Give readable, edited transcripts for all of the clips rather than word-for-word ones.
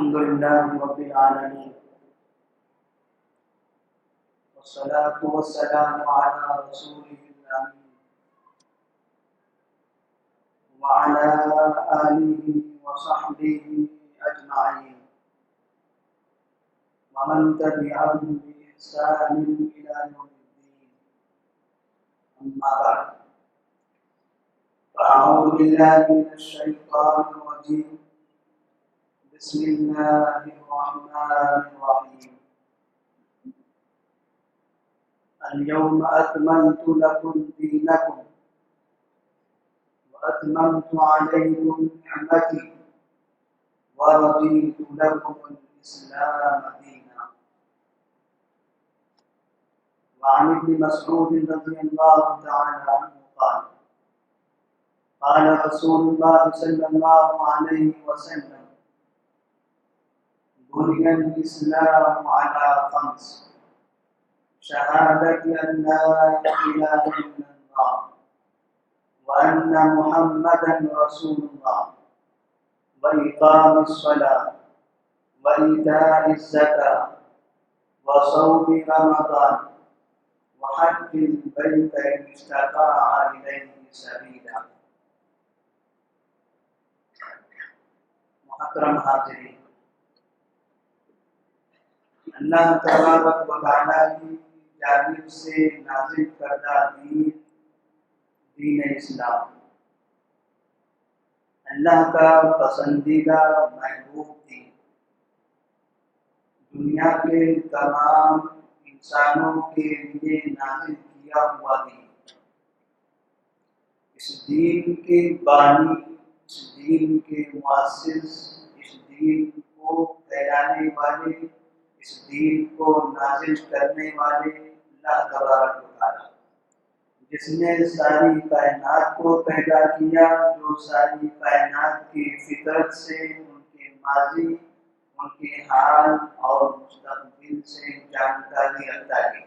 الحمد لله رب العالمين والصلاة والسلام على رسوله الأمين وعلى آله وصحبه أجمعين ومن تبعهم بإحسان إلى يوم الدين. أما بعد، فأعوذ بالله من الشيطان الرجيم. بسم الله الرحمن الرحيم. اليوم أكملت لكم دينكم وأتممت عليكم نعمتي ورضيت لكم الإسلام دينا. وعن ابن مسعود رضي الله تعالى عنه قال قال رسول الله صلى الله عليه وسلم: بني الإسلام على خمس: شهادة أن لا إله إلا الله وأن محمدا رسول الله وإقام الصلاة وإيتاء الزكاة وصوم رمضان وحج البيت إن استطاع إليه سبيلا. محترم حاضرین، اللہ تبارک و تعالیٰ کی جانب سے نازل کردہ دین اسلام اللہ کا پسندیدہ محبوب دین، دنیا کے تمام انسانوں کے لیے نازل کیا ہوا دین، اس دین کے بانی، اس دین کے مؤسس، اس دین کو پھیلانے والے، اس دین کو نازل کرنے والے اللہ تبارک و تعالیٰ، جس نے ساری کائنات کو پیدا کیا، جو ساری کائنات کی فطرت سے ان کے ماضی، ان کے حال اور مستقبل سے جانکاری رکھتا ہے۔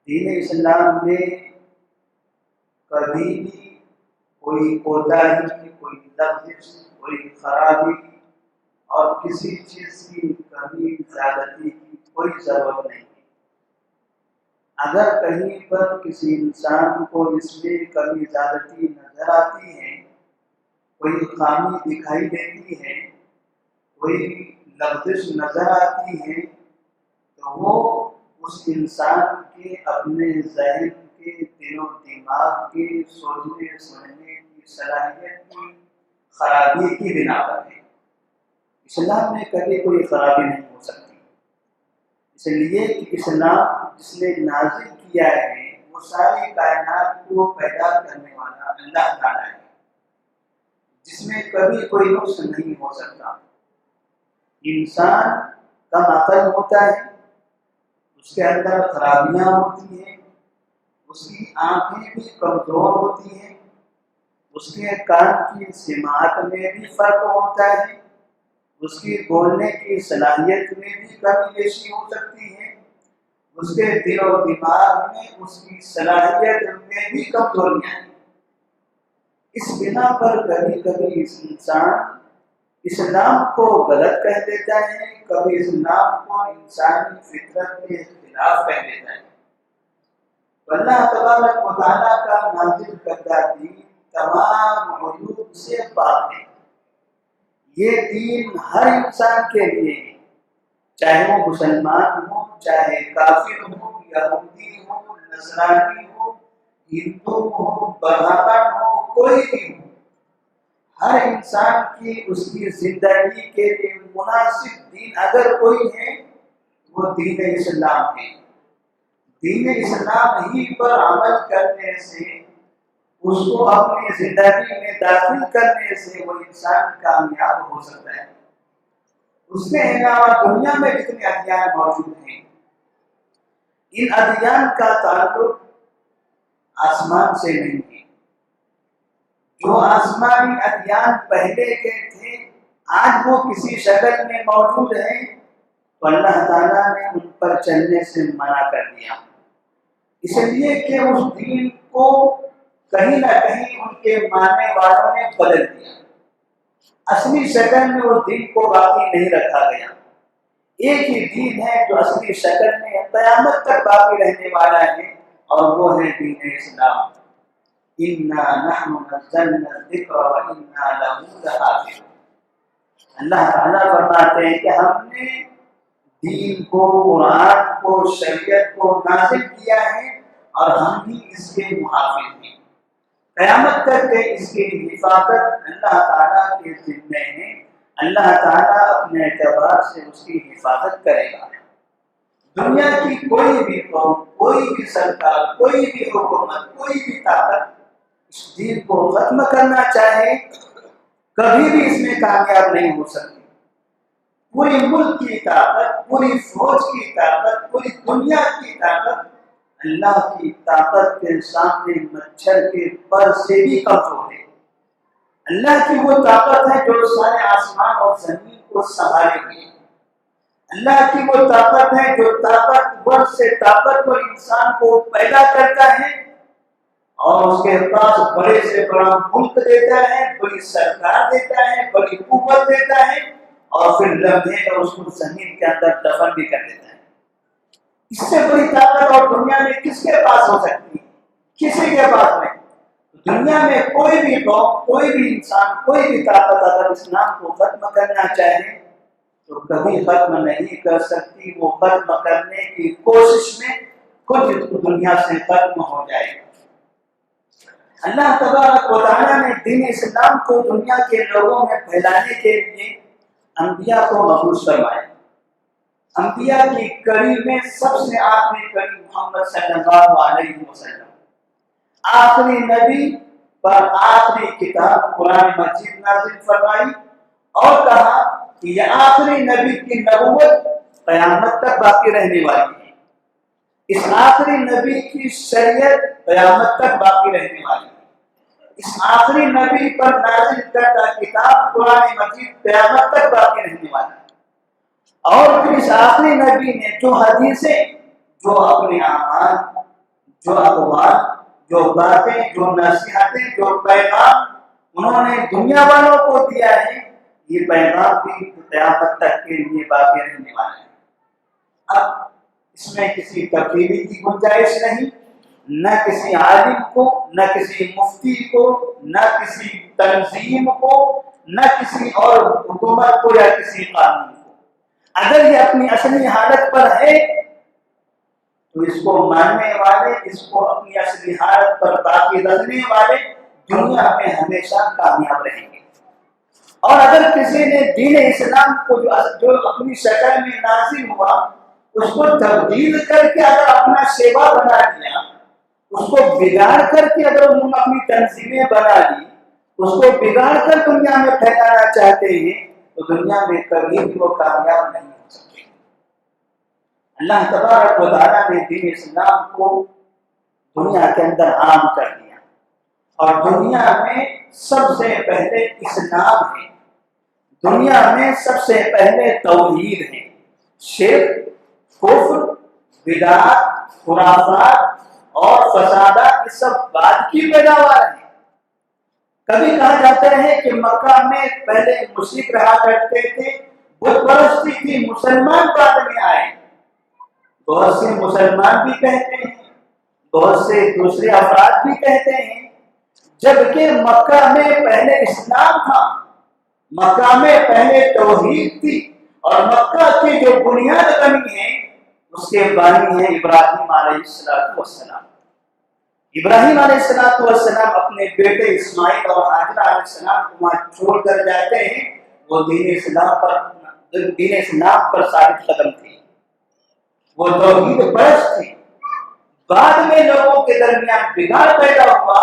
دین اسلام میں کبھی بھی کوئی کوتاہی، کوئی لغزش، کوئی خرابی اور کسی چیز کی کمی زیادتی کی کوئی ضرورت نہیں ہے۔ اگر کہیں پر کسی انسان کو اس میں کمی زیادتی نظر آتی ہے، کوئی خامی دکھائی دیتی ہے، کوئی لغزش نظر آتی ہے، تو وہ اس انسان کے اپنے ذہن کے، دل و دماغ کے سوچنے سمجھنے کی صلاحیت کی خرابی کی بنا پر ہے۔ اسلام میں کبھی کوئی خرابی نہیں ہو سکتی، اس لیے کہ اسلام جس نے نازل کیا ہے وہ ساری کائنات کو پیدا کرنے والا اللہ تعالیٰ ہے، جس میں کبھی کوئی نقص نہیں ہو سکتا۔ انسان کم عقل ہوتا ہے، اس کے اندر خرابیاں ہوتی ہیں، اس کی آنکھیں بھی کمزور ہوتی ہیں، اس کے کان کی سماعت میں بھی فرق ہوتا ہے، اس کی بولنے کی صلاحیت میں بھی کمی بیشی ہو سکتی ہے، اس کے دل و دماغ میں، اس کی صلاحیت میں بھی کمزوریاں ہیں۔ اس بنا پر کبھی کبھی انسان اسلام کو غلط کہہ دیتا ہے، کبھی اسلام کو انسانی فطرت کے خلاف کہہ دیتا ہے۔ اللہ تبارک و تعالیٰ کا نازل کردہ دین تمام عیوب سے پاک ہے۔ یہ دین ہر انسان کے لیے ہے، چاہے وہ مسلمان ہو، چاہے کافر ہو، یہودی ہو، نصرانی ہو، ہندو ہو، برہمن ہو، کوئی بھی ہو، ہر انسان کی اس کی زندگی کے لیے مناسب دین اگر کوئی ہے وہ دین اسلام ہے۔ دین اسلام ہی پر عمل کرنے سے، اس کو اپنی زندگی میں داخل کرنے سے وہ انسان کامیاب ہو سکتا ہے۔ اس کے علاوہ دنیا میں جتنے ادیان موجود ہیں، ان ادیان کا تعلق آسمان سے نہیں ہے۔ جو آسمانی ادیان پہلے کے تھے، آج وہ کسی شکل میں موجود ہیں، تو اللہ تعالیٰ نے ان پر چلنے سے منع کر دیا، اس لیے کہ اس دین کو کہیں نہ کہیں ان کے ماننے والوں نے بدل دیا۔ اصلی شکل میں اس دین کو باقی نہیں رکھا گیا۔ ایک ہی دین ہے جو اصلی شکل میں قیامت تک باقی رہنے والا ہے، اور وہ ہے دین اسلام۔ اِنَّا نَحْنُ نَزَّلْنَا الذِّكْرَ وَإِنَّا لَهُ لَحَافِظُونَ۔ اللہ تعالیٰ فرماتے ہیں کہ ہم نے دین کو، قرآن کو، شریعت کو نازل کیا ہے اور ہم ہی اس کے محافظ ہیں۔ قیامت تک کے اس کی حفاظت اللہ تعالیٰ کے ذمے ہے۔ اللہ تعالیٰ اپنے اعتبار سے اس کی حفاظت کرے گا۔ دنیا کی کوئی بھی قوم، کوئی بھی سرکار، کوئی بھی حکومت، کوئی بھی طاقت اس دین کو ختم کرنا چاہے، کبھی بھی اس میں کامیاب نہیں ہو سکتی۔ پوری ملک کی طاقت، پوری فوج کی طاقت، پوری دنیا کی طاقت اللہ کی طاقت کے سامنے مچھر کے پر سے بھی کمزور ہے۔ اللہ کی وہ طاقت ہے جو سارے آسمان اور زمین کو سنبھالے ہوئی ہے۔ اللہ کی وہ طاقت ہے جو طاقتور سے طاقتور انسان کو پیدا کرتا ہے اور اس کے پاس بڑے سے بڑا ملک دیتا ہے، بڑی سرکار دیتا ہے، بڑی قوت دیتا ہے، اور پھر لمحے میں اس کو زمین کے اندر دفن بھی کر دیتا ہے۔ اس سے بڑی طاقت اور دنیا میں کس کے پاس ہو سکتی ہے؟ کسی کے پاس نہیں۔ دنیا میں کوئی بھی قوم، کوئی بھی انسان، کوئی بھی طاقت اگر اسلام کو ختم کرنا چاہے تو کبھی ختم نہیں کر سکتی۔ وہ ختم کرنے کی کوشش میں خود دنیا سے ختم ہو جائے گا۔ اللہ تبارک و تعالیٰ نے دین اسلام کو دنیا کے لوگوں میں پھیلانے کے لیے انبیاء کو مبعوث فرمایا۔ انبیاء کی کڑی میں سب سے آخری کڑی محمد صلی اللہ علیہ وسلم، آخری نبی پر آخری کتاب قرآن مجید نازل فرمائی، اور کہا کہ یہ آخری نبی کی نبوت قیامت تک باقی رہنے والی ہے، اس آخری نبی کی شریعت قیامت تک باقی رہنے والی ہے، اس آخری نبی پر نازل کردہ کتاب قرآن مجید قیامت تک باقی رہنے والی ہے۔ اور پھر اس آخری نبی نے جو حدیثیں، جو اپنے اعمال، جو اقوال، جو باتیں، جو نصیحتیں، جو پیغام انہوں نے دنیا والوں کو دیا ہے، یہ پیغام بھی قیامت تک کے لیے باقی رہنے والا ہے۔ اب اس میں کسی تبدیلی کی گنجائش نہیں، نہ کسی عالم کو، نہ کسی مفتی کو، نہ کسی تنظیم کو، نہ کسی اور حکومت کو یا کسی قانون کو۔ اگر یہ اپنی اصلی حالت پر ہے تو اس کو ماننے والے، اس کو اپنی اصلی حالت پر باقی رکھنے والے دنیا میں ہمیشہ کامیاب رہیں گے۔ اور اگر کسی نے دین اسلام کو جو اپنی شکل میں نازل ہوا اس کو تبدیل کر کے اگر اپنا شیوا بنا لیا، اس کو بگاڑ کر کے اگر انہوں نے اپنی تنظیمیں بنا لی، اس کو بگاڑ کر دنیا میں پھیلانا چاہتے ہیں تو دنیا میں کبھی بھی وہ کامیاب نہیں ہو سکتے۔ اللہ تبارک و تعالیٰ نے دین اسلام کو دنیا کے اندر عام کر دیا، اور دنیا میں سب سے پہلے اسلام ہے، دنیا میں سب سے پہلے توحید ہے۔ شرک، کفر، بدعت، خرافات اور فسادات یہ سب بعد کی پیداوار ہیں۔ کبھی کہا جاتا ہے کہ مکہ میں پہلے مشرک رہا کرتے تھے، بت پرستی تھی، مسلمان بعد میں آئے۔ بہت سے مسلمان بھی کہتے ہیں، بہت سے دوسرے افراد بھی کہتے ہیں، جبکہ مکہ میں پہلے اسلام تھا، مکہ میں پہلے توحید تھی، اور مکہ کی جو بنیاد بنی ہے اس کے بانی ہے ابراہیم علیہ السلام۔ ابراہیم علیہ السلام اپنے بیٹے اسماعیل اور حاجرہ علیہ السلام کو وہاں چھوڑ کر جاتے ہیں، وہ دین اسلام پر ثابت قدم تھے، وہ توحید پرست تھے۔ بعد میں لوگوں کے درمیان بگاڑ پیدا ہوا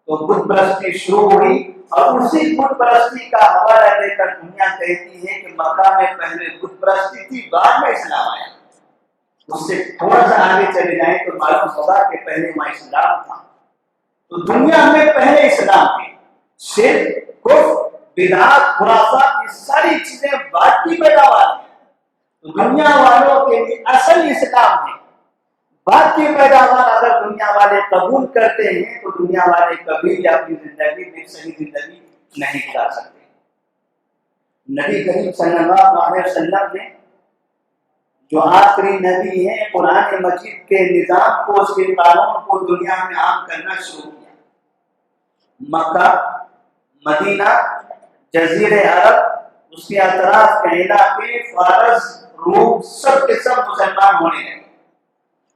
تو بت پرستی شروع ہوئی، اور اسی بت پرستی کا حوالہ دے کر دنیا کہتی ہے کہ مکہ میں پہلے بت پرستی تھی، بعد میں اسلام آیا۔ اس سے تھوڑا سا آگے چلے جائیں تو معلوم ہوگا کہ پہلے وہاں اسلام تھا۔ تو دنیا میں پہلے اسلام ہے، شرک، کفر، بدعت، خرافات یہ ساری چیزیں بعد کی پیداوار ہیں۔ تو دنیا والوں کے لیے اصل اسلام ہے، بعد کی پیداوار اگر دنیا والے قبول کرتے ہیں تو دنیا والے کبھی بھی اپنی زندگی میں صحیح زندگی نہیں گزار سکتے۔ نبی کریم صلی اللہ علیہ وسلم نے جو آخری نبی ہے قرآن مجید کے نظام کو، اس کے قانون کو دنیا میں عام کرنا شروع کیا۔ مکہ، مدینہ، جزیرے عرب، اس کے اطراف کے علاقے، فارس، روم، سب کے سب مسلمان ہونے لگے،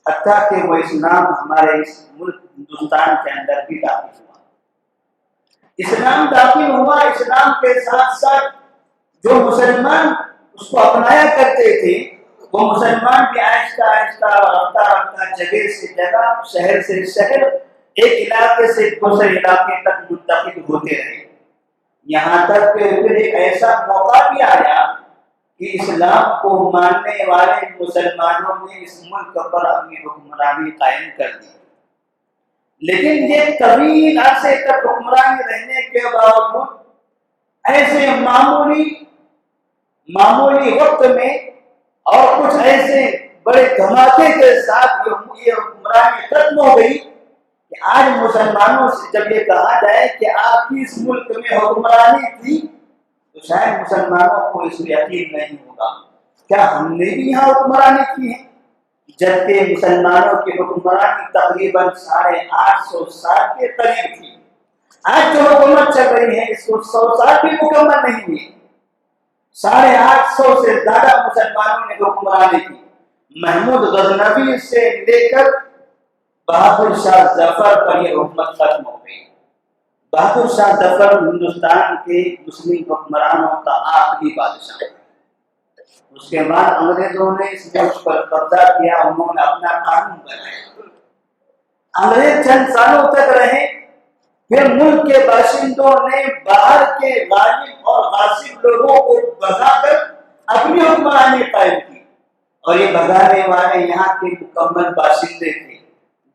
حتیٰ کہ وہ اسلام ہمارے اس ملک ہندوستان کے اندر بھی داخل ہوا۔ اسلام داخل ہوا، اسلام کے ساتھ ساتھ جو مسلمان اس کو اپنایا کرتے تھے وہ مسلمان بھی آہستہ آہستہ رفتہ رفتہ جگہ سے جگہ، شہر سے شہر، ایک علاقے سے دوسرے علاقے تک منتقل ہوتے رہے، یہاں تک کہ پھر ایک ایسا موقع بھی آیا کہ اسلام کو ماننے والے مسلمانوں نے اس ملک پر اپنی حکمرانی قائم کر دی، لیکن یہ طویل عرصے تک حکمرانی رہنے کے باوجود ایسے معمولی وقت میں اور کچھ ایسے بڑے دھماکے کے ساتھ یہ حکمرانی ختم ہو گئی کہ آج مسلمانوں سے جب یہ کہا جائے کہ آپ کی اس ملک میں حکمرانی تھی تو شاید مسلمانوں کو اس میں یقین نہیں ہوگا، کیا ہم نے بھی یہاں حکمرانی کی ہے؟ جبکہ مسلمانوں کی حکمرانی تقریباً 850 سال کے قریب تھی۔ آج جو حکومت چل رہی ہے اس کو 100 سال بھی مکمل نہیں ہوئی، 850 سے زیادہ مسلمانوں نے حکمرانی کی۔ محمود غزنوی سے لے کر بہادر شاہ ظفر پر یہ حکومت ختم ہو گئی۔ بہادر شاہ ظفر ہندوستان کے مسلم حکمرانوں کا آخری بادشاہ، اس کے بعد انگریزوں نے اس ملک پر قبضہ کیا، انہوں نے اپنا قانون بنایا، انگریز چند سالوں تک رہے، پھر ملک کے باشندوں نے باہر کے غالب اور غاصب لوگوں کو بھگا کر اپنی حکمرانی قائم کی، اور یہ بھگانے والے یہاں کے مکمل باشندے تھے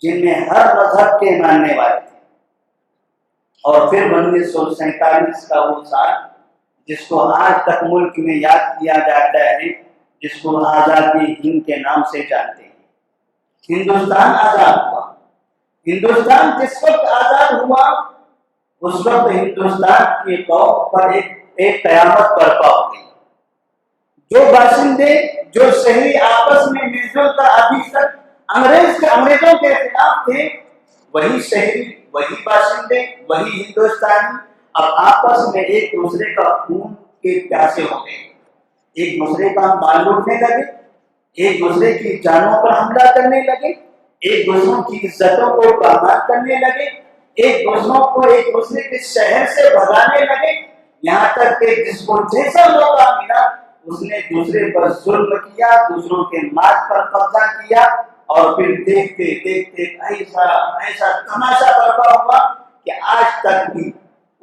جن میں ہر مذہب کے ماننے والے تھے۔ اور پھر 1947 کا وہ سال جس کو آج تک ملک میں یاد کیا جاتا ہے، جس کو آزادی ہند کے نام سے جانتے ہیں، ہندوستان آزاد ہوا۔ ہندوستان جس وقت آزاد ہوا اس وقت ہندوستان کی قوم پر ایک قیامت برپا ہو گئی۔ جو باشندے، جو شہری آپس میں مل جل کر ابھی تک انگریزوں کے خلاف تھے، وہی شہری، وہی باشندے، وہی ہندوستانی اب آپس میں ایک دوسرے کا خون کے پیاسے ہو گئے، ایک دوسرے کا مال لوٹنے لگے، ایک دوسرے کی جانوں پر حملہ کرنے لگے، ایک دوسروں کی عزتوں کو پامال کرنے لگے، ایک دوسروں کو ایک دوسرے کے شہر سے بھگانے لگے، یہاں تک کہ جس کو جیسا موقع ملا اس نے دوسرے پر ظلم کیا، دوسروں کے مال پر قبضہ کیا، اور پھر دیکھتے دیکھتے ایسا تماشا برپا ہوا کہ آج تک بھی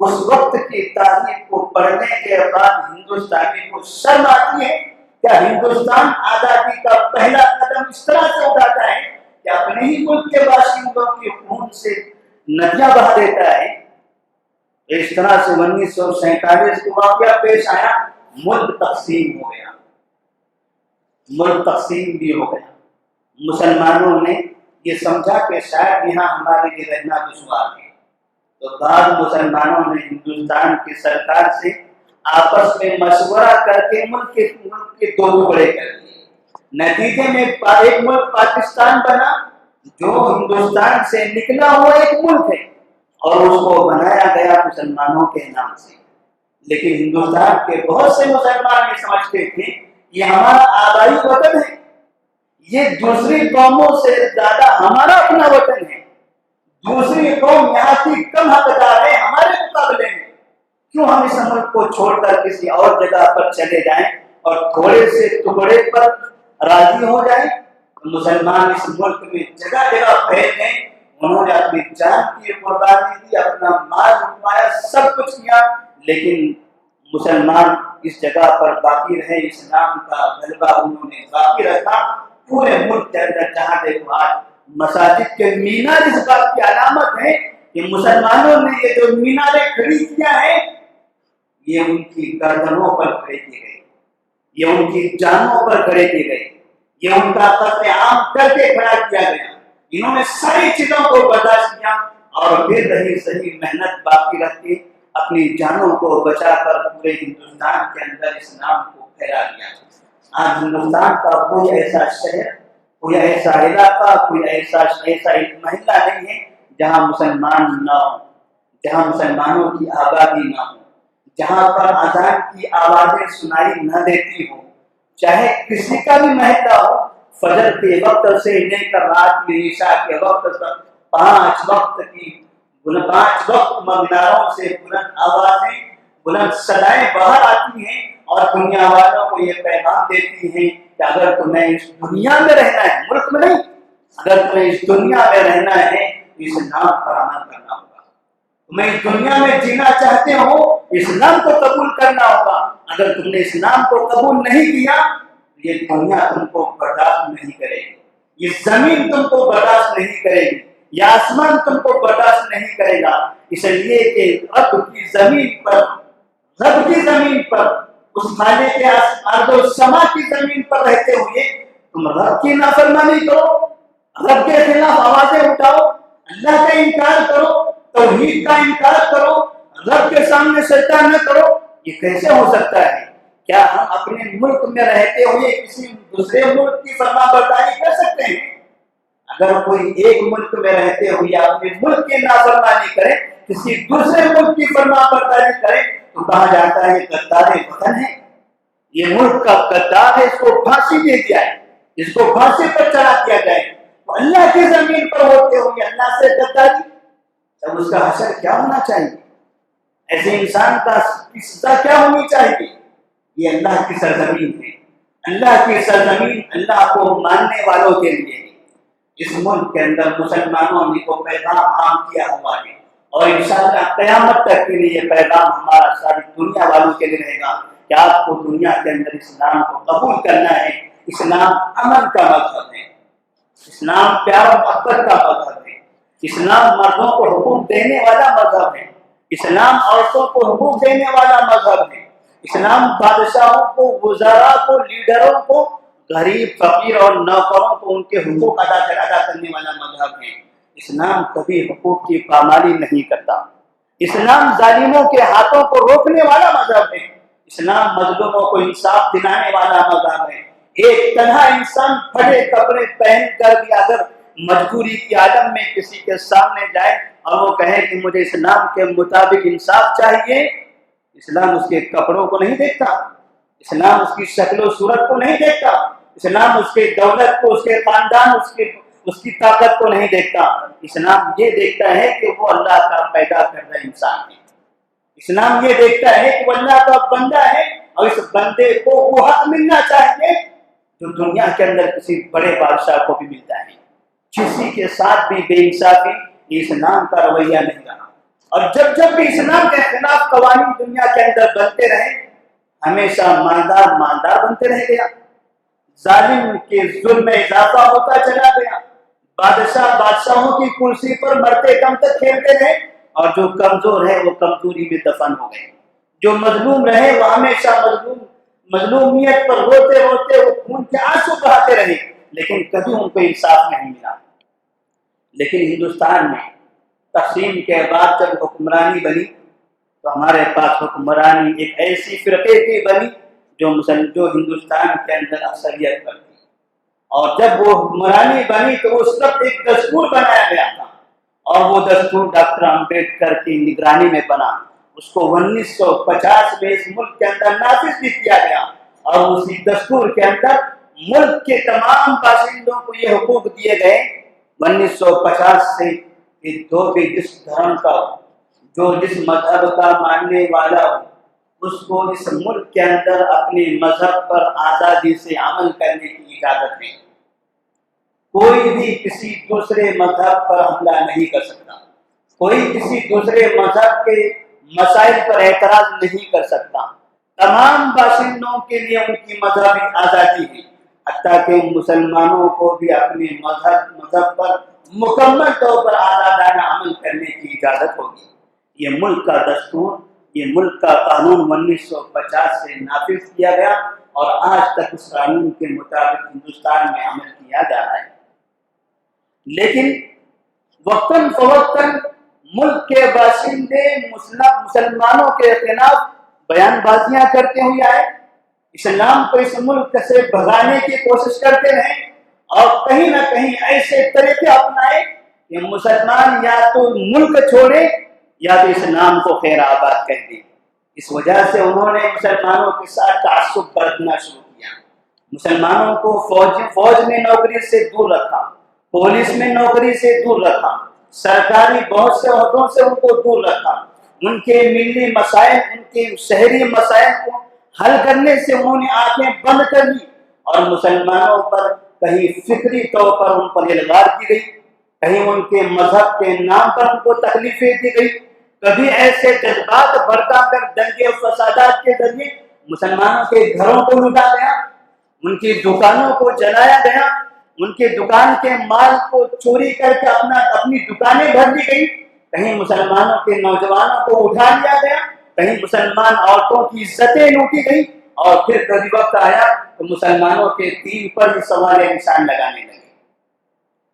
اس وقت کی تاریخ کو پڑھنے کے بعد ہندوستانی کو شرم آتی ہے۔ کیا ہندوستان آزادی کا پہلا قدم اس طرح سے اٹھاتا ہے کہ اپنے ہی ملک کے باشندوں کے خون سے ندیاں بہا دیتا ہے؟ اس طرح سے 1947 کو واقعہ پیش آیا، ملک تقسیم ہو گیا، ملک تقسیم بھی ہو گیا۔ مسلمانوں نے یہ سمجھا کہ شاید یہاں ہمارے لیے رہنا دشوار ہے، تو بعض مسلمانوں نے ہندوستان کی سرکار سے آپس میں مشورہ کر کے ملک کے 2 ٹکڑے کر دیے۔ نتیجے میں ایک ملک پاکستان بنا جو ہندوستان سے نکلا ہوا ایک ملک ہے، اور اس کو بنایا گیا مسلمانوں کے نام سے۔ لیکن ہندوستان کے بہت سے مسلمان یہ سمجھتے تھے یہ ہمارا آبائی وطن ہے، یہ دوسری قوموں سے زیادہ ہمارا اپنا وطن ہے، دوسری قوم یہاں کی کم حقدار ہے ہمارے مقابلے میں، کیوں ہم اس ملک کو چھوڑ کر کسی اور جگہ پر چلے جائیں اور تھوڑے سے ٹکڑے پر راضی ہو جائیں؟ مسلمان اس ملک میں جگہ جگہ پھیل گئے، انہوں نے اپنی جان کی قربانی دی، اپنا مال لٹوایا، سب کچھ کیا، لیکن مسلمان اس جگہ پر باقی رہے، اسلام کا غلبہ انہوں نے باقی رکھا۔ پورے ملک کے اندر جہاں دیکھو آج مساجد کے مینار اس بات کی علامت ہے کہ مسلمانوں نے یہ جو میناریں کھڑی کیا ہے یہ ان کی گردنوں پر کھڑے کی گئی، یہ ان کی جانوں پر کھڑے کی گئی، یہ ان کا قتل عام کر کے کھڑا کیا گیا۔ انہوں نے ساری چیزوں کو برداشت کیا اور پھر رہی صحیح محنت باقی رکھ کے اپنی جانوں کو بچا کر پورے ہندوستان کے اندر اسلام کو پھیلا دیا۔ آج ہندوستان کا کوئی ایسا شہر، کوئی ایسا علاقہ، کوئی ایسا محلہ نہیں ہے جہاں مسلمان نہ ہو، جہاں مسلمانوں کی آبادی نہ ہو، جہاں پر اذان کی آوازیں سنائی نہ دیتی ہو، چاہے کسی کا بھی محلہ ہو، فجر کے وقت سے لے کر رات میں عشاء کے وقت تک 5 وقت میناروں سے بلند آوازیں، بلند صدائیں باہر آتی ہیں اور دنیا والوں کو یہ پیغام دیتی ہیں کہ اگر تمہیں اس دنیا میں رہنا ہے، ملک میں نہیں، اگر تمہیں اس دنیا میں رہنا ہے تو اسلام پر عمل کرنا ہوگا۔ تمہیں اس دنیا میں جینا چاہتے ہو، اسلام کو قبول کرنا ہوگا۔ اگر تم نے اسلام کو قبول نہیں کیا، یہ دنیا تم کو برداشت نہیں کرے گی، یہ زمین تم کو برداشت نہیں کرے گی، یہ آسمان تم کو برداشت نہیں کرے گا۔ اس لیے کہ رب کی زمین پر اس خالق ارض و سما کی زمین پر رہتے ہوئے تم رب کی نافرمانی کرو، رب کے خلاف آوازیں اٹھاؤ، اللہ کا انکار کرو، توحید کا انکار کرو، رب کے سامنے سجدہ نہ کرو، یہ کیسے ہو سکتا ہے؟ کیا ہم اپنے ملک میں رہتے ہوئے کسی دوسرے ملک کی فرما برداری کر سکتے ہیں؟ اگر کوئی ایک ملک میں رہتے ہوئے اپنے ملک کی نافرمانی کرے، کسی دوسرے ملک کی فرما برداری کرے تو کہا جاتا ہے غدار وطن ہے، یہ ملک کا غدار ہے، اس کو پھانسی دے دیا ہے، اس کو پھانسی پر چڑھا دیا جائے۔ تو اللہ کی زمین پر ہوتے ہوئے اللہ سے غداری، تب اس کا حشر کیا ہونا چاہیے؟ ایسے انسان کا سزا کیا ہونی چاہیے؟ یہ اللہ کی سرزمین ہے، اللہ کی سرزمین اللہ کو ماننے والوں کے لیے ہے۔ اس ملک کے اندر مسلمانوں نے کو پیغام عام کیا ہوا ہے، اور انشاءاللہ قیامت تک کے لیے یہ پیغام ہمارا ساری دنیا والوں کے لیے رہے گا کہ آپ کو دنیا کے اندر اسلام کو قبول کرنا ہے۔ اسلام امن کا مذہب ہے، اسلام پیار و محبت کا مذہب ہے، اسلام مردوں کو حقوق دینے والا مذہب ہے، اسلام عورتوں کو حقوق دینے والا مذہب ہے، اسلام بادشاہوں کو، وزراء کو، لیڈروں کو، غریب فقیر اور نوکروں کو ان کے حقوق ادا کرنے والا مذہب ہے۔ اسلام کبھی حقوق کی پامالی نہیں کرتا، اسلام ظالموں کے ہاتھوں کو روکنے والا مذہب ہے، اسلام مظلوموں کو انصاف دلانے والا مذہب ہے۔ ایک تنہا انسان پھٹے کپڑے پہن کر بھی اگر مجبوری کی عالم میں کسی کے سامنے جائے اور وہ کہے کہ مجھے اسلام کے مطابق انصاف چاہیے، اسلام اس کے کپڑوں کو نہیں دیکھتا، اسلام اس کی شکل و صورت کو نہیں دیکھتا، اسلام اس کے دولت کو، اس کے خاندان، اس کی طاقت کو نہیں دیکھتا۔ اسلام یہ دیکھتا ہے کہ وہ اللہ کا پیدا کردہ انسان ہے، اسلام یہ دیکھتا ہے کہ وہ اللہ کا بندہ ہے، اور اس بندے کو وہ حق ملنا چاہیے جو دنیا کے اندر کسی بڑے بادشاہ کو بھی ملتا ہے۔ کسی کے ساتھ بھی بے انصافی یہ اسلام کا رویہ نہیں رہا، اور جب بھی اسلام کے خلاف قوانین دنیا کے اندر بنتے رہے، ہمیشہ مالدار بنتے رہ گیا، ظالم کے ظلم میں اضافہ ہوتا چلا گیا، بادشاہوں کی کرسی پر مرتے دم تک کھیلتے رہے، اور جو کمزور ہے وہ کمزوری میں دفن ہو گئے، جو مظلوم رہے وہ ہمیشہ مظلومیت پر روتے روتے وہ خون کے آنسو بہاتے رہے، لیکن کبھی ان کو انصاف نہیں ملا۔ لیکن ہندوستان میں تقسیم کے بعد جب حکمرانی بنی تو ہمارے پاس حکمرانی ایک ایسی فرقے کی بنی جو ہندوستان کے اندر اکثریت پر تھی، اور جب وہ حکمرانی بنی تو اس وقت ایک دستور بنایا گیا تھا، اور وہ دستور ڈاکٹر امبیڈکر کی نگرانی میں بنا، اس کو 1950 میں اس ملک کے اندر نافذ بھی کیا گیا، اور اسی دستور کے اندر ملک کے تمام باشندوں کو یہ حقوق دیے گئے 1950 سے کہ جو بھی جس دھرم کا، جو جس مذہب کا ماننے والا ہو، اس کو اس ملک کے اندر اپنے مذہب پر آزادی سے عمل کرنے کی اجازت ہے۔ کوئی بھی کسی دوسرے مذہب پر حملہ نہیں کر سکتا، کوئی کسی دوسرے مذہب کے مسائل پر اعتراض نہیں کر سکتا، تمام باشندوں کے لیے ان کی مذہبی آزادی ہے، حتیٰ کہ مسلمانوں کو بھی اپنے مذہب پر مکمل طور پر آزادانہ عمل کرنے کی اجازت ہوگی۔ یہ ملک کا دستور، یہ ملک کا قانون 1950 سے نافذ کیا گیا، اور آج تک اس قانون کے مطابق ہندوستان میں عمل کیا جا رہا ہے۔ لیکن وقتاً فوقتاً ملک کے باشندے مسلمانوں کے خلاف بیان بازیاں کرتے ہوئے آئے، اسلام کو اس ملک سے بھگانے کی کوشش کرتے رہے، اور کہیں نہ کہیں ایسے طریقے اپنائے کہ مسلمان یا تو ملک چھوڑے یا تو اسلام کو خیر آباد کہہ دیں۔ اس وجہ سے انہوں نے مسلمانوں کے ساتھ تعصب برتنا شروع کیا، مسلمانوں کو فوج میں نوکری سے دور رکھا، پولیس میں نوکری سے دور رکھا، سرکاری بہت سے عہدوں سے ان کو دور رکھا، ان کے ملی مسائل، ان کے شہری مسائل کو حل کرنے سے انہوں نے آنکھیں بند کر لی، اور مسلمانوں پر کہیں فکری طور پر ان پر الغار کی گئی، کہیں ان کے مذہب کے نام پر ان کو تکلیفیں دی گئی، کبھی ایسے جذبات برتا کر دنگے و فسادات کے ذریعے مسلمانوں کے گھروں کو لوٹا گیا، ان کی دکانوں کو جلایا گیا، ان کے دکان کے مال کو چوری کر کے اپنی دکانیں بھر دی گئی، کہیں مسلمانوں کے نوجوانوں کو اٹھا لیا گیا، کہیں مسلمان عورتوں کی عزتیں لوٹی گئی، اور پھر کبھی وقت آیا تو مسلمانوں کے دین پر سوال نشان لگانے لگے۔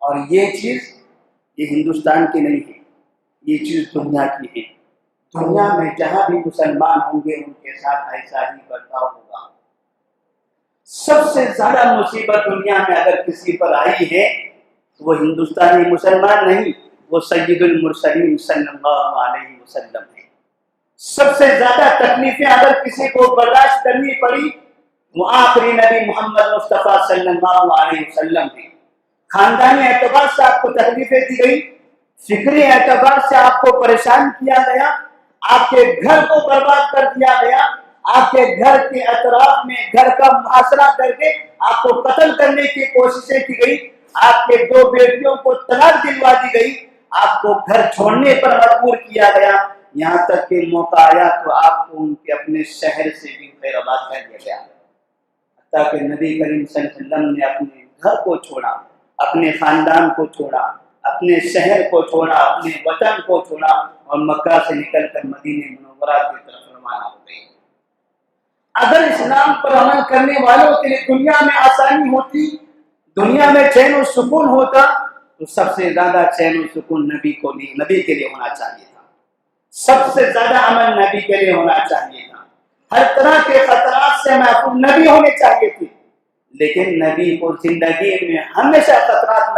اور یہ چیز یہ ہندوستان کی نہیں ہے، یہ چیز دنیا کی ہے۔ دنیا میں جہاں بھی مسلمان ہوں گے ان کے ساتھ ایسا ہی برتاؤ ہوگا۔ سب سے زیادہ مصیبت دنیا میں اگر کسی پر آئی ہے تو وہ ہندوستانی مسلمان نہیں، وہ سید المرسلین صلی اللہ علیہ وسلم ہے۔ سب سے زیادہ تکلیفیں اگر کسی کو برداشت کرنی پڑی وہ آخری نبی محمد مصطفیٰ صلی اللہ علیہ وسلم ہے۔ خاندانی اعتبار سے آپ کو تکلیفیں دی گئی، فکری اعتبار سے آپ کو پریشان کیا گیا، آپ کے گھر کو برباد کر دیا گیا، آپ کے گھر کے اطراف میں گھر کا محاصرہ کر کے آپ کو قتل کرنے کی کوششیں کی گئی، آپ کے 2 بیٹیوں کو طلاق دلوا دی گئی، آپ کو گھر چھوڑنے پر مجبور کیا گیا، یہاں تک کہ موقع آیا تو آپ کو ان کے اپنے شہر سے بھی خیر آباد کر دیا گیا، حتیٰ کہ نبی کریم صلی اللہ علیہ وسلم نے اپنے گھر کو چھوڑا، اپنے خاندان کو چھوڑا، اپنے شہر کو چھوڑا، اپنے وطن کو چھوڑا، اور مکہ سے نکل کر مدینہ منورہ کی طرف روانہ ہو گئے۔ اگر اسلام پر عمل کرنے والوں کے لیے دنیا میں آسانی ہوتی، دنیا میں چین و سکون ہوتا، تو سب سے زیادہ چین و سکون نبی کے لیے ہونا چاہیے تھا، سب سے زیادہ عمل نبی کے لیے ہونا چاہیے تھا، ہر طرح کے خطرات سے محفوظ نبی ہونے چاہیے تھے، لیکن نبی کو زندگی میں ہمیشہ خطرات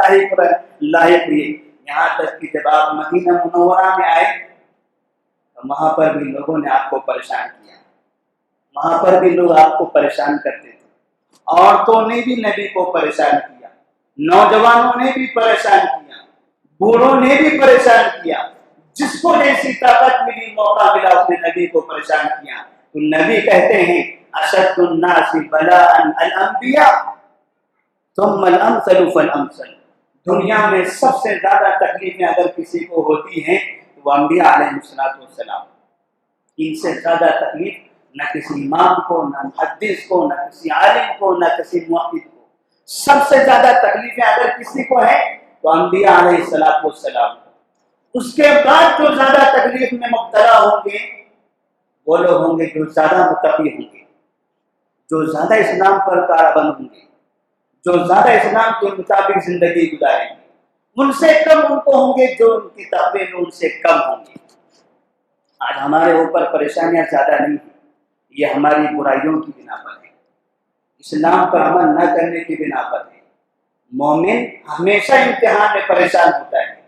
لاحق ہوئے، یہاں تک کہ جب آپ مدینہ منورہ میں آئے تو وہاں پر بھی لوگوں نے آپ کو پریشان کیا، وہاں پر بھی لوگ آپ کو پریشان کرتے تھے، عورتوں نے بھی نبی کو پریشان کیا، نوجوانوں نے بھی پریشان کیا، بوڑھوں نے بھی پریشان کیا، جس کو جیسی طاقت ملی موقع ملا اس نے نبی کو پریشان کیا۔ تو نبی کہتے ہیں اشد الناس بلاء الانبیاء ثم الامثل فالامثل، دنیا میں سب سے زیادہ تکلیفیں اگر کسی کو ہوتی ہیں تو وہ انبیاء علیہ السلام، ان سے زیادہ تکلیف نہ کسی امام کو، نہ محدث کو، نہ کسی عالم کو، نہ کسی موحد کو، سب سے زیادہ تکلیفیں اگر کسی کو ہے تو انبیاء علیہ السلام۔ اس کے بعد جو زیادہ تکلیف میں مبتلا ہوں گے وہ لوگ ہوں گے جو زیادہ متقی ہوں گے، جو زیادہ اسلام پر کاربند ہوں گے، جو زیادہ اسلام کے مطابق زندگی گزاریں گے، ان سے کم ان کو ہوں گے جو ان کی تقوی میں ان سے کم ہوں گے۔ آج ہمارے اوپر پریشانیاں زیادہ نہیں ہیں، یہ ہماری برائیوں کی بنا پر ہے، اسلام پر عمل نہ کرنے کی بنا پر ہے۔ مومن ہمیشہ امتحان میں پریشان ہوتا ہے،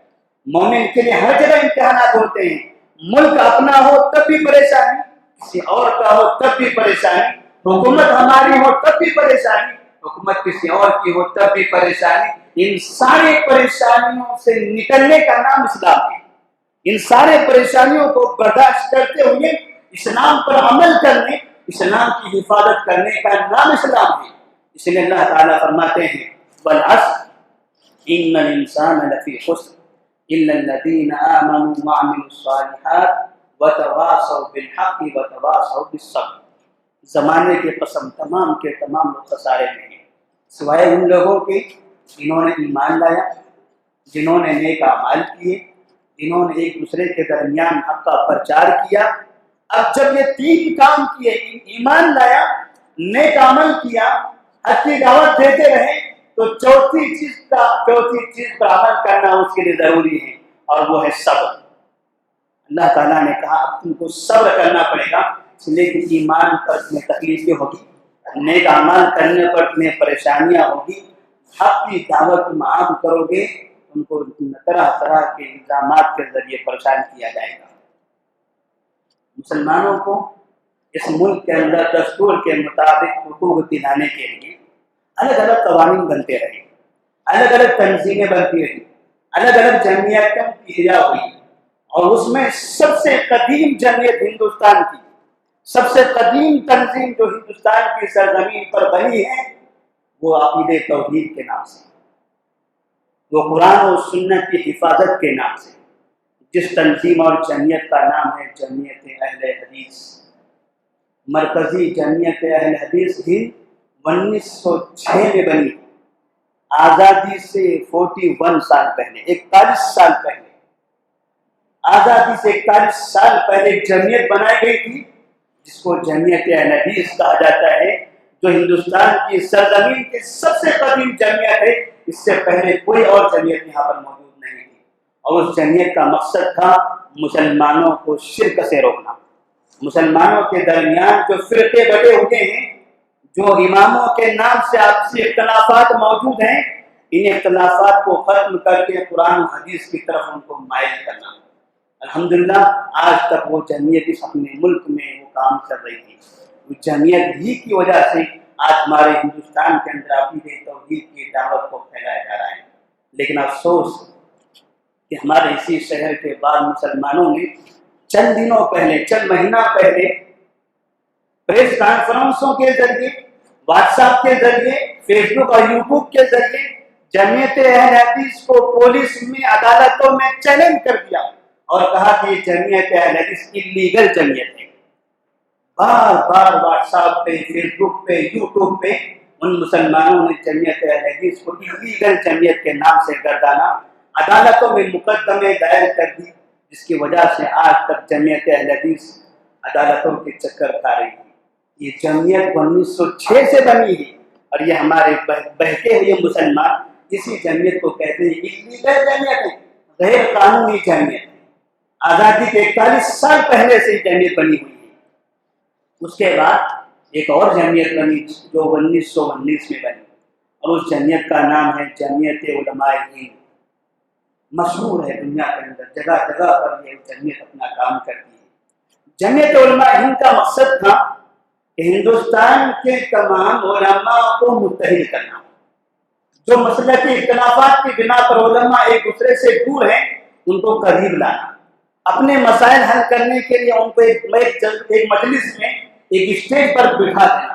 مومن کے لیے ہر جگہ امتحانات ہوتے ہیں، ملک اپنا ہو تب بھی پریشانی، کسی اور کا ہو تب بھی پریشانی، حکومت ہماری ہو تب بھی پریشانی، حکومت کسی اور کی ہو تب بھی پریشانی۔ ان ساری پریشانیوں سے نکلنے کا نام اسلام ہے، ان سارے پریشانیوں کو برداشت کرتے ہوئے اسلام پر عمل کرنے، اسلام کی حفاظت کرنے کا نام اسلام ہے۔ اس لیے اللہ تعالیٰ فرماتے ہیں والعصر ان الانسان لفی خسر الا الذین آمنوا وعملوا الصالحات وتواصوا بالحق وتواصوا بالصبر، زمانے کی قسم تمام کے تمام لوگ خسارے میں ہیں سوائے ان لوگوں کے جنہوں نے ایمان لایا، جنہوں نے نیک اعمال کیے، جنہوں نے ایک دوسرے کے درمیان حق کا پرچار کیا۔ اب جب یہ 3 کام کیے، ایمان لایا، نیک عمل کیا، حق کی دعوت دیتے رہے، تو چوتھی چیز پر عمل کرنا اس کے لیے ضروری ہے، اور وہ ہے صبر۔ اللہ تعالیٰ نے کہا اب تم کو صبر کرنا پڑے گا، اس لیے کہ ایمان پر تمہیں تکلیفیں ہوگی، نیک اعمال کرنے پر تمہیں پریشانیاں ہوگی، حق کی دعوت تم عام کرو گے، ان کو طرح طرح کے الزامات کے ذریعے پریشان کیا جائے گا۔ مسلمانوں کو اس ملک کے اندر دستور کے مطابق حقوق دلانے کے لیے الگ الگ قوانین بنتے رہے، الگ الگ تنظیمیں بنتی رہی، الگ الگ جمعیتیں ایجاد ہوئی، اور اس میں سب سے قدیم جمعیت ہندوستان کی، سب سے قدیم تنظیم جو ہندوستان کی سرزمین پر بنی ہے وہ عقیدہ توحید کے نام سے، وہ قرآن و سنت کی حفاظت کے نام سے، جس تنظیم اور جمعیت کا نام ہے جمعیت اہل حدیث۔ مرکزی جمعیت اہل حدیث ہند 1906 میں بنی، آزادی سے 41 سال پہلے، 41 سال پہلے، آزادی سے 41 سال پہلے جمعیت بنائی گئی تھی، جس کو جمعیت اہل حدیث کہا جاتا ہے، جو ہندوستان کی سرزمین کی سب سے قدیم جمعیت ہے۔ اس سے پہلے کوئی اور جمعیت یہاں پر موجود نہیں تھی، اور اس جمعیت کا مقصد تھا مسلمانوں کو شرک سے روکنا۔ مسلمانوں کے درمیان جو فرقے بٹے ہوئے ہیں، جو اماموں کے نام سے آپسی اختلافات موجود ہیں، ان اختلافات کو ختم کر کے قرآن و حدیث کی طرف ان کو مائل کرنا۔ الحمدللہ آج تک وہ جمعیت اس اپنے ملک میں وہ کام کر رہی ہے۔ اس جمعیت ہی کی وجہ سے آج ہمارے ہندوستان کے اندر عقیدہ توحید کی دعوت کو پھیلایا جا رہا ہے۔ لیکن افسوس کہ ہمارے اسی شہر کے بعد مسلمانوں نے چند دنوں پہلے، چند مہینہ پہلے پریس کانفرنسوں کے ذریعے، واٹس ایپ کے ذریعے، فیس بک اور یوٹیوب کے ذریعے جمعیت اہل حدیث کو پولیس میں، عدالتوں میں چیلنج کر دیا اور کہا کہ یہ جمعیت اہل حدیث اللیگل جمعیت ہے۔ بار بار واٹس ایپ پہ، فیس بک پہ، یوٹیوب پہ ان مسلمانوں نے جمعیت اہل حدیث کو اللیگل جمعیت کے نام سے گردانا، عدالتوں میں مقدمے دائر کر دی، جس کی وجہ سے آج تک جمعیت اہل حدیث عدالتوں کے چکر کھا رہی ہے۔ یہ جمعیت 1906 سے بنی ہے، اور یہ ہمارے بہتے ہوئے مسلمان اسی جمعیت کو کہتے ہیں اللیگل جمعیت ہے، غیر قانونی جمعیت ہے۔ آزادی کے 41 سال پہلے سے یہ جمعیت بنی ہوئی ہے۔ اس کے بعد ایک اور جمعیت بنی جو 1919 میں بنی، اور اس جمعیت کا نام ہے جمعیت علماء ہند۔ مشہور ہے دنیا کے اندر، جگہ جگہ پر یہ جمعیت اپنا کام کرتی ہے۔ جمعیت علماء ہند کا مقصد تھا کہ ہندوستان کے تمام علماء کو متحد کرنا، جو مسلکی اختلافات کی بنا پر علماء ایک دوسرے سے دور ہیں ان کو قریب لانا، اپنے مسائل حل کرنے کے لیے ان کو ایک مجلس میں، ایک اسٹیج پر بٹھا دینا۔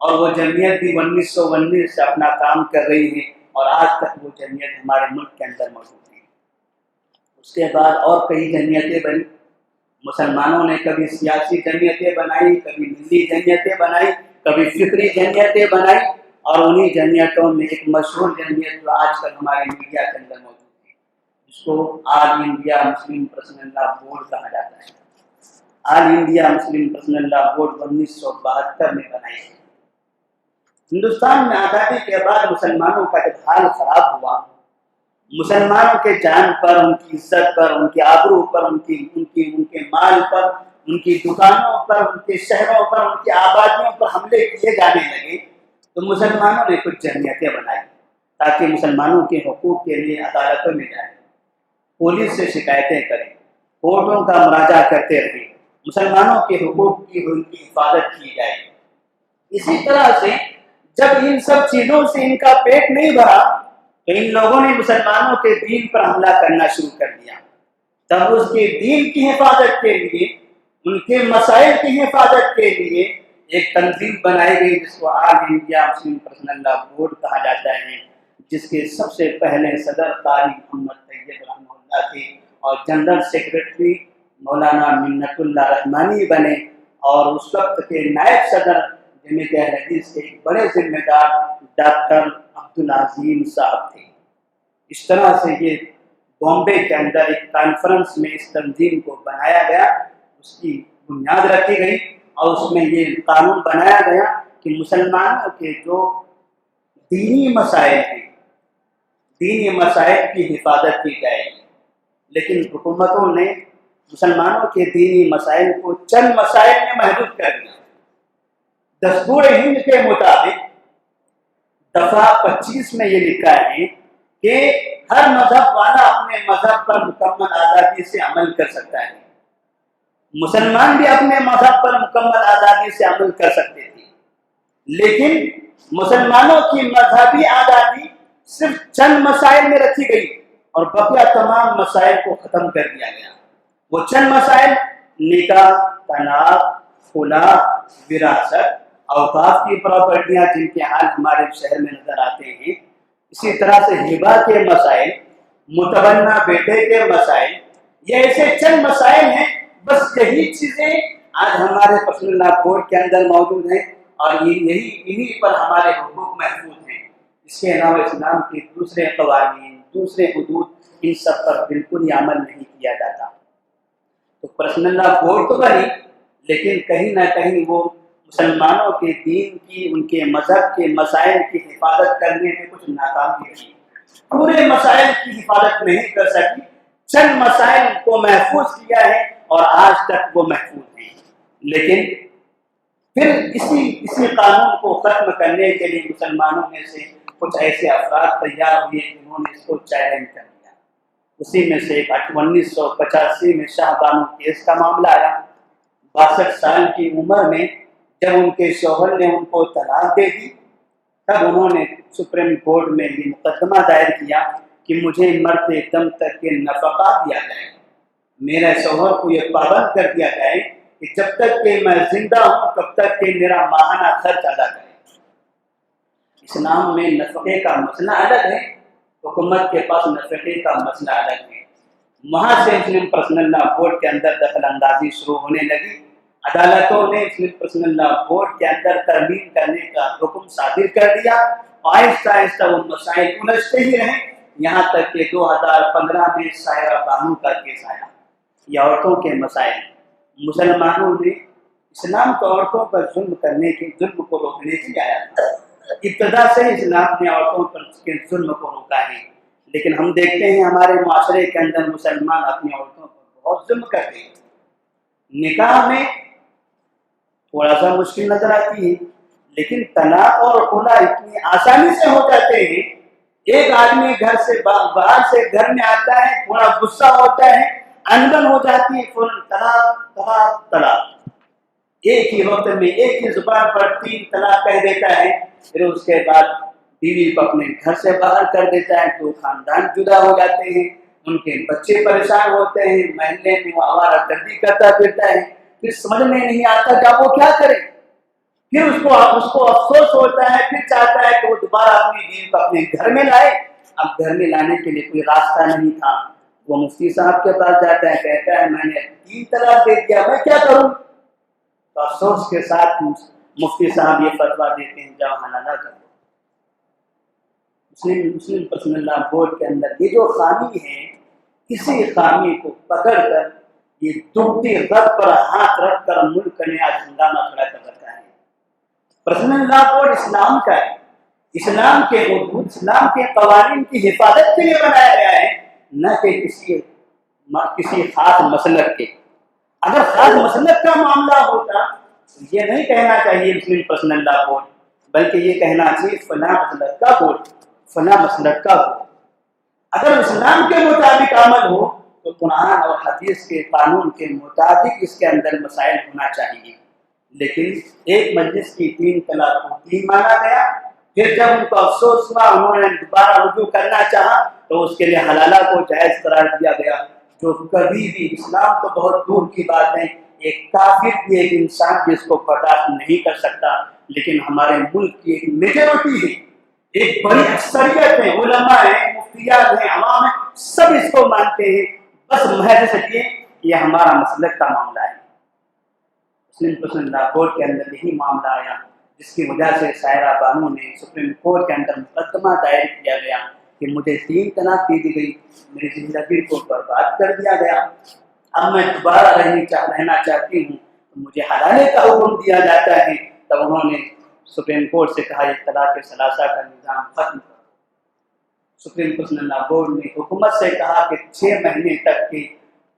اور وہ جمعیت بھی 1919 سے اپنا کام کر رہی ہے، اور آج تک وہ جمعیت ہمارے ملک کے اندر موجود ہے۔ اس کے بعد اور کئی جمعیتیں بنی، مسلمانوں نے کبھی سیاسی جمعیتیں بنائی، کبھی ملی جمعیتیں بنائی، کبھی فکری جمعیتیں بنائی، اور انہی جمعیتوں میں ایک مشہور جمعیت جو آج کل ہمارے میڈیا کے اندر موجود ہے، جس کو آل انڈیا مسلم پرسنل لا بورڈ کہا جاتا ہے۔ آل انڈیا مسلم پرسنل لا بورڈ 1972 میں بنائی گئی۔ ہندوستان میں آزادی کے بعد مسلمانوں کا جب حال خراب ہوا، مسلمانوں کے جان پر، ان کی عزت پر، ان کے آبرو پر، ان کے مال پر، ان کی دکانوں پر، ان کے شہروں پر، ان کی آبادیوں پر حملے کیے جانے لگے، تو مسلمانوں نے کچھ جمعیتیں بنائی تاکہ مسلمانوں کے حقوق کے لیے عدالتوں میں جائیں، پولیس سے شکایتیں کریں، کورٹوں کا مراجعہ کرتے رہیں، مسلمانوں کے حقوق کی ان کی حفاظت کی جائے۔ اسی طرح سے جب ان سب چیزوں سے ان کا پیٹ نہیں بھرا تو ان لوگوں نے مسلمانوں کے دین پر حملہ کرنا شروع کر دیا۔ تب اس کے دین کی حفاظت کے لیے، ان کے مسائل کی حفاظت کے لیے ایک تنظیم بنائی گئی جس کو آل انڈیا مسلم پرسنل لا بورڈ کہا جاتا ہے، جس کے سب سے پہلے صدر قاری محمد طیب رحمہ اللہ تھے، اور جنرل سیکرٹری مولانا منت اللہ رحمانی بنے، اور اس وقت کے نائب صدر جمعیت اہل حدیث کے ایک بڑے ذمہ دار ڈاکٹر عبدالعظیم صاحب تھے۔ اس طرح سے یہ بامبے کے اندر ایک کانفرنس میں اس تنظیم کو بنایا گیا، اس کی بنیاد رکھی گئی، اور اس میں یہ قانون بنایا گیا کہ مسلمانوں کے جو دینی مسائل ہیں، دینی مسائل کی حفاظت کی جائے گی۔ لیکن حکومتوں نے مسلمانوں کے دینی مسائل کو چند مسائل میں محدود کر دیا۔ دستور ہند کے مطابق دفعہ 25 میں یہ لکھا ہے کہ ہر مذہب والا اپنے مذہب پر مکمل آزادی سے عمل کر سکتا ہے۔ مسلمان بھی اپنے مذہب پر مکمل آزادی سے عمل کر سکتے تھے، لیکن مسلمانوں کی مذہبی آزادی صرف چند مسائل میں رکھی گئی اور بقیہ تمام مسائل کو ختم کر دیا گیا۔ وہ چند مسائل نکاح، طلاق، خلا، وراثت، اوقاف کی پراپرٹیاں جن کے حال ہمارے شہر میں نظر آتے ہیں، اسی طرح سے ہبہ کے مسائل، متبنہ بیٹے کے مسائل، یہ ایسے چند مسائل ہیں۔ بس یہی چیزیں آج ہمارے پرسنل لا بورڈ کے اندر موجود ہیں اور انہی پر ہمارے حقوق محفوظ ہیں۔ اس کے علاوہ اسلام کے دوسرے قوانین، دوسرے حدود، ان سب پر بالکل ہی عمل نہیں کیا جاتا۔ تو پرسنل لا بورڈ تو بنی، لیکن کہیں نہ کہیں وہ مسلمانوں کے دین کی، ان کے مذہب کے مسائل کی حفاظت کرنے میں کچھ ناکامی رہی۔ پورے مسائل کی حفاظت نہیں کر سکی، چند مسائل کو محفوظ کیا ہے اور آج تک وہ محفوظ ہیں۔ لیکن پھر اسی قانون کو ختم کرنے کے لیے مسلمانوں میں سے کچھ ایسے افراد تیار ہوئے جنہوں نے اس کو چیلنج کر دیا۔ اسی میں سے 1985 میں شاہ بانو کیس کا معاملہ آیا۔ 62 سال کی عمر میں جب ان کے شوہر نے ان کو طلاق دے دی، تب انہوں نے سپریم کورٹ میں یہ مقدمہ دائر کیا کہ مجھے مرتے دم تک کے نفقہ دیا جائے، میرے شوہر کو یہ پابند کر دیا جائے کہ جب تک کہ میں زندہ ہوں تب تک کہ میرا ماہانہ خرچ ادا کرے۔ اسلام میں نفقے کا مسئلہ الگ ہے، حکومت کے پاس نفقے کا مسئلہ الگ ہے۔ وہاں سے مسلم پرسنل لا بورڈ کے اندر دخل اندازی شروع ہونے لگی۔ عدالتوں نے مسلم پرسنل لا بورڈ کے اندر ترمیم کرنے کا حکم صادر کر دیا، آہستہ آہستہ وہ مسائل الجھتے ہی رہے، یہاں تک کہ 2015 میں سائرہ بانو کا کیس آیا۔ یہ عورتوں کے مسائل، مسلمانوں نے اسلام کو عورتوں پر ظلم کو روکنے کے لیے آیا تھا۔ ابتدا سے اسلام نے عورتوں پر کے ظلم کو روکا ہے، لیکن ہم دیکھتے ہیں ہمارے معاشرے کے اندر مسلمان اپنی عورتوں پر بہت ظلم کرتے ہیں۔ نکاح میں تھوڑا سا مشکل نظر آتی ہے، لیکن طلاق اور خلا اتنی آسانی سے ہو جاتے ہیں۔ ایک آدمی گھر سے باہر سے گھر میں آتا ہے، تھوڑا غصہ ہوتا ہے، انبن ہو جاتی ہے، فوراً طلاق طلاق طلاق، ایک ہی وقت میں ایک ہی زبان پر 3 طلاق کہہ دیتا ہے۔ پھر اس کے بعد بیوی کو اپنے گھر سے باہر کر دیتا ہے، 2 خاندان جدا ہو جاتے ہیں، ان کے بچے پریشان ہوتے ہیں، محلے میں وہ آوارہ گردی کرتا پھرتا ہے، پھر سمجھ میں نہیں آتا کہ وہ کیا کرے۔ پھر اس کو افسوس ہوتا ہے، پھر چاہتا ہے کہ وہ دوبارہ اپنی بیوی کو اپنے گھر میں لائے۔ اب گھر میں لانے کے لیے کوئی راستہ نہیں تھا، وہ مفتی صاحب کے پاس جاتا ہے، کہتا ہے میں نے 3 طلاق دے دیا، میں کیا کروں؟ تو افسوس کے ساتھ مفتی صاحب یہ فتویٰ دیتے ہیں جاؤ حلالہ کر دو۔ مسلم پرسنل لا بورڈ کے اندر یہ جو خامی ہے، اسی خامی کو پکڑ کر یہ دبتی رگ پر ہاتھ رکھ کر ملک نے آج ہنگامہ کھڑا کر رکھا ہے۔ پرسنل لا بورڈ اسلام کا ہے، اسلام کے حدود، اسلام کے قوانین کی حفاظت کے لیے بنایا گیا ہے، نہ کہ کسی خاص مسلک کے۔ اگر خاص مسلک کا معاملہ ہوتا تو یہ نہیں کہنا چاہیے مسلم پرسنل لا بورڈ، بلکہ یہ کہنا چاہیے فلاں مسلک کا بورڈ، فلاں مسلک کا بورڈ۔ اگر اسلام کے مطابق عمل ہو تو قرآن اور حدیث کے قانون کے مطابق اس کے اندر مسائل ہونا چاہیے، لیکن ایک مجلس کی 3 طلاق کو 3 مانا گیا۔ پھر جب ان کو افسوس ہوا، انہوں نے دوبارہ رجوع کرنا چاہا تو اس کے لیے حلالہ کو جائز قرار دیا گیا، جو کبھی بھی اسلام تو بہت دور کی بات ہے، ایک کافر بھی ایک انسان بھی اس کو برداشت نہیں کر سکتا، لیکن ہمارے ملک کی ایک میجورٹی ہے، ایک بڑی اکثریت ہے، علماء ہیں، مفتیات ہیں، عوام ہیں، سب اس کو مانتے ہیں، بس محض سے یہ ہمارا مسلک کا معاملہ ہے۔ مسلم پرسنل لا بورڈ کے اندر یہی معاملہ آیا، جس کی وجہ سے سائرہ بانو نے سپریم کورٹ کے اندر مقدمہ دائر کیا گیا کہ مجھے 3 طلاق دے دی گئی، میری زندگی کو برباد کر دیا گیا، اب میں دوبارہ رہنا چاہتی ہوں تو مجھے حلالے کا حکم دیا جاتا ہے۔ تب انہوں نے سپریم کورٹ سے کہا یہ طلاق ثلاثہ کا نظام ختم کرو۔ سپریم پرسنل لا بورڈ نے حکومت سے کہا کہ 6 مہینے تک کے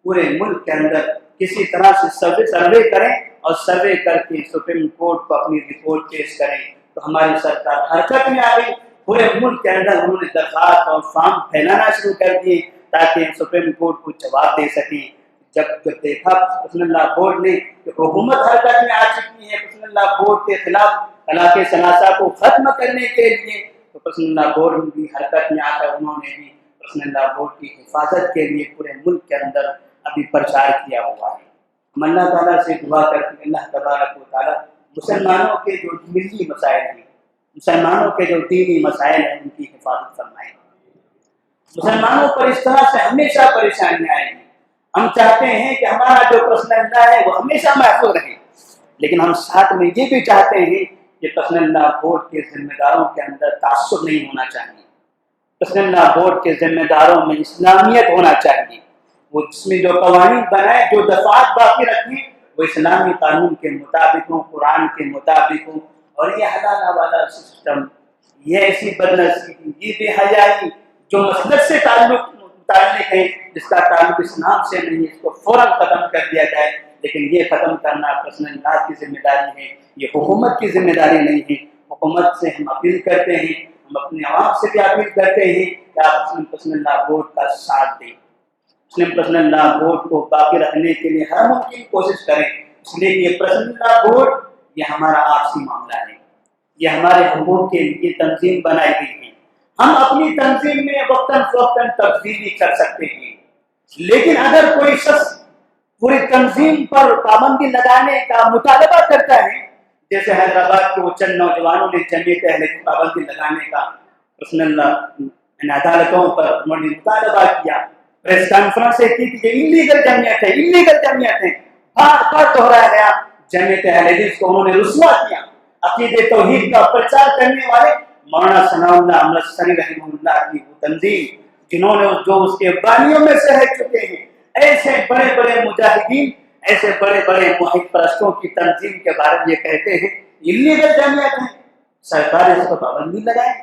پورے ملک کے اندر کسی طرح سے سروے کریں اور سروے کر کے سپریم کورٹ کو اپنی رپورٹ پیش کریں. تو ہماری سرکار حرکت میں آ گئی. پورے ملک کے اندر انہوں نے درخواست اور فارم پھیلانا شروع کر دیے تاکہ سپریم کورٹ کو جواب دے سکیں. جب دیکھا حسن اللہ بورڈ نے کہ حکومت حرکت میں آ چکی ہے حسن اللہ بورڈ کے خلاف طلاق ثلاثہ کو ختم کرنے کے لیے، تو حسن اللہ بورڈ بھی حرکت میں آ کر انہوں نے بھی حسن اللہ بورڈ کی حفاظت کے لیے پورے ملک کے اندر ابھی پرچار کیا ہوا ہے. ہم اللہ تعالیٰ سے دعا کرتے ہیں اللہ تبارک و تعالیٰ مسلمانوں کے جو ملی مسائل ہیں، مسلمانوں کے جو دینی مسائل ہیں، ان کی حفاظت فرمائیں. مسلمانوں پر اس طرح سے ہمیشہ پریشانیاں آئیں گی. ہم چاہتے ہیں کہ ہمارا جو پسند اللہ ہے وہ ہمیشہ محفوظ رہے، لیکن ہم ساتھ میں یہ بھی چاہتے ہیں کہ پسند اللہ بورڈ کے ذمہ داروں کے اندر تعصب نہیں ہونا چاہیے. پسند اللہ بورڈ کے ذمہ داروں میں اسلامیت ہونا چاہیے. وہ جس میں جو قوانین بنائے، جو دفعات باقی رکھیں، وہ اسلامی قانون کے مطابق ہوں، قرآن کے مطابق ہوں. اور یہ حلالہ والا سسٹم، یہ ایسی بدنصیبی، یہ بے حیائی جو مسلک سے متعلق ہے، جس کا تعلق اسلام سے نہیں، اس کو فوراً ختم کر دیا جائے. لیکن یہ ختم کرنا پسند اللہ کی ذمہ داری ہے، یہ حکومت کی ذمہ داری نہیں ہے. حکومت سے ہم اپیل کرتے ہیں، ہم اپنے عوام سے بھی اپیل کرتے ہیں کہ آپ پسند اللہ بورڈ کا ساتھ دیں. مسلم پسند اللہ بورڈ کو باقی رکھنے کے لیے ہر ممکن کوشش کریں. اس لیے یہ پسند اللہ بورڈ یہ ہمارا آپسی معاملہ ہے، یہ ہمارے حقوق کے لیے تنظیم بنائی گئی ہے. ہم اپنی تنظیم میں وقتاً فوقتاً تبدیلی کر سکتے ہیں، لیکن اگر کوئی شخص پوری تنظیم پر پابندی لگانے کا مطالبہ کرتا ہے، جیسے حیدرآباد کے وہ چند نوجوانوں نے جمعیت اہل کی پابندی لگانے کا پسند اللہ عدالتوں پر انہوں نے مطالبہ کیا، پریس کانفرنس کی کہ یہ انلیگل جمعیت ہے، انلیگل جمعیت ہے، بار بار دہرایا گیا. جمعیت اہل حدیث کو انہوں نے رسوا کیا. عقیدے توحید کا پرچار کرنے والے مولانا ثناء اللہ امرتسری رحمہ اللہ کی وہ تنظیم، جنہوں نے جو اس کے بانیوں میں سے رہ چکے ہیں، ایسے بڑے بڑے مجاہدین، ایسے بڑے بڑے محب پرستوں کی تنظیم کے بارے میں یہ کہتے ہیں انلیگل جمعیت ہے. سرکار اس کو پابندی لگائے.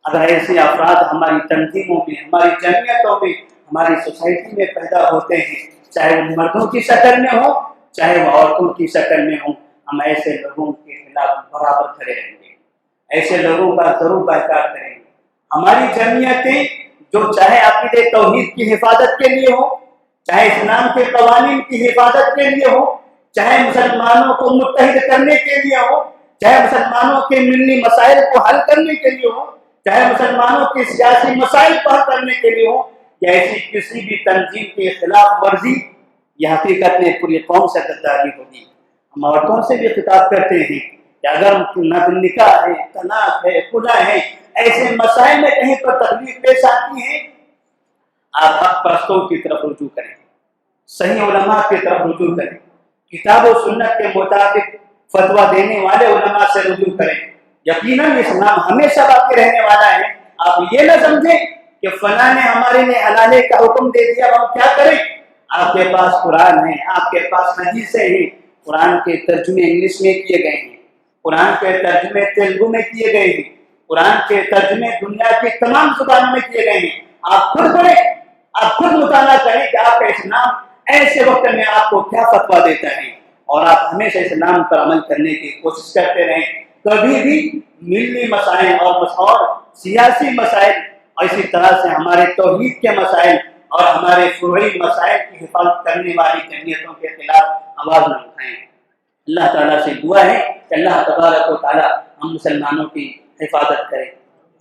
اگر ایسے افراد ہماری تنظیموں میں، ہماری جمعیتوں میں، ہماری سوسائٹی میں پیدا ہوتے ہیں، چاہے وہ مردوں کی شکل میں ہو، چاہے وہ عورتوں کی شکل میں ہو، ہم ایسے لوگوں کے خلاف برابر کھڑے رہیں گے، ایسے لوگوں کا ضرور بہتار کریں گے. ہماری جمعیتیں جو چاہے عقیدے توحید کی حفاظت کے لیے ہو، چاہے اسلام کے قوانین کی حفاظت کے لیے ہو، چاہے مسلمانوں کو متحد کرنے کے لیے ہو، چاہے مسلمانوں کے ملی مسائل کو حل کرنے کے لیے ہو، چاہے مسلمانوں کے سیاسی مسائل کو حل کرنے کے لیے ہو، یا ایسی کسی بھی تنظیم کے خلاف ورزی، یہ حقیقت میں پوری قوم سے غداری ہوگی. ہم عورتوں سے بھی خطاب کرتے ہیں کہ اگر نکاح ہے، طلاق ہے، خلا ہے، ایسے مسائل میں کہیں پر تکلیف پیش آتی ہے، آپ حق پرستوں کی طرف رجوع کریں، صحیح علماء کی طرف رجوع کریں، کتاب و سنت کے مطابق فتویٰ دینے والے علماء سے رجوع کریں. یقیناً اسلام ہمیشہ باقی رہنے والا ہے. آپ یہ نہ سمجھیں کہ فلاں نے ہمارے لیے حلالے کا حکم دے دیا، اب ہم کیا کریں. آپ کے پاس قرآن ہے، آپ کے پاس حدیثیں ہیں. قرآن کے ترجمے انگلش میں کیے گئے ہیں، قرآن کے ترجمے تیلگو میں کیے گئے ہیں، قرآن کے ترجمے دنیا کی تمام زبانوں میں کیے گئے ہیں. آپ خود پڑھیں، آپ خود مطالعہ کریں کہ آپ کا اسلام ایسے وقت میں آپ کو کیا فتویٰ دیتا ہے، اور آپ ہمیشہ اسلام پر عمل کرنے کی کوشش کرتے رہیں. کبھی بھی ملی مسائل اور سیاسی مسائل اور اسی طرح سے ہمارے توحید کے مسائل اور ہمارے فروعی مسائل کی حفاظت کرنے والی جمعیتوں کے خلاف آواز نہ اٹھائیں. اللہ تعالیٰ سے دعا ہے کہ اللہ تبارک و تعالیٰ ہم مسلمانوں کی حفاظت کرے،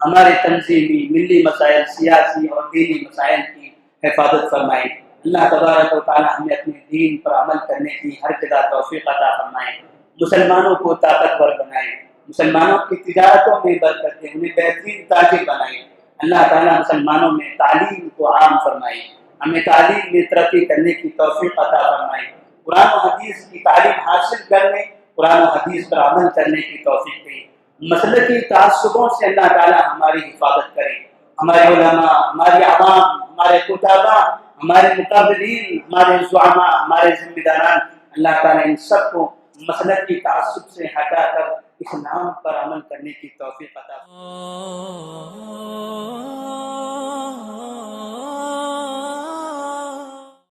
ہمارے تنظیمی ملی مسائل، سیاسی اور دینی مسائل کی حفاظت فرمائے. اللہ تبارک و تعالیٰ ہمیں اپنے دین پر عمل کرنے کی ہر جگہ توفیق عطا فرمائے، مسلمانوں کو طاقتور بنائے، مسلمانوں کی تجارتوں میں برکت دے، انہیں بہترین تاجر بنائے. اللہ تعالیٰ مسلمانوں میں تعلیم کو عام فرمائے، ہمیں تعلیم میں ترقی کرنے کی توفیق عطا فرمائے. قرآن و حدیث کی تعلیم حاصل کرنے، قرآن و حدیث پر عمل کرنے کی توفیق دے. مسلکی تعصبوں سے اللہ تعالیٰ ہماری حفاظت کرے. ہمارے علماء، ہماری عوام، ہمارے کتابہ، ہمارے مقابلین، ہمارے زعماء، ہمارے ذمہ داران، اللہ تعالیٰ ان سب کو مسلکی تعصب سے ہٹا کر اسلام پر عمل کرنے کی توفیق عطا فرمائے.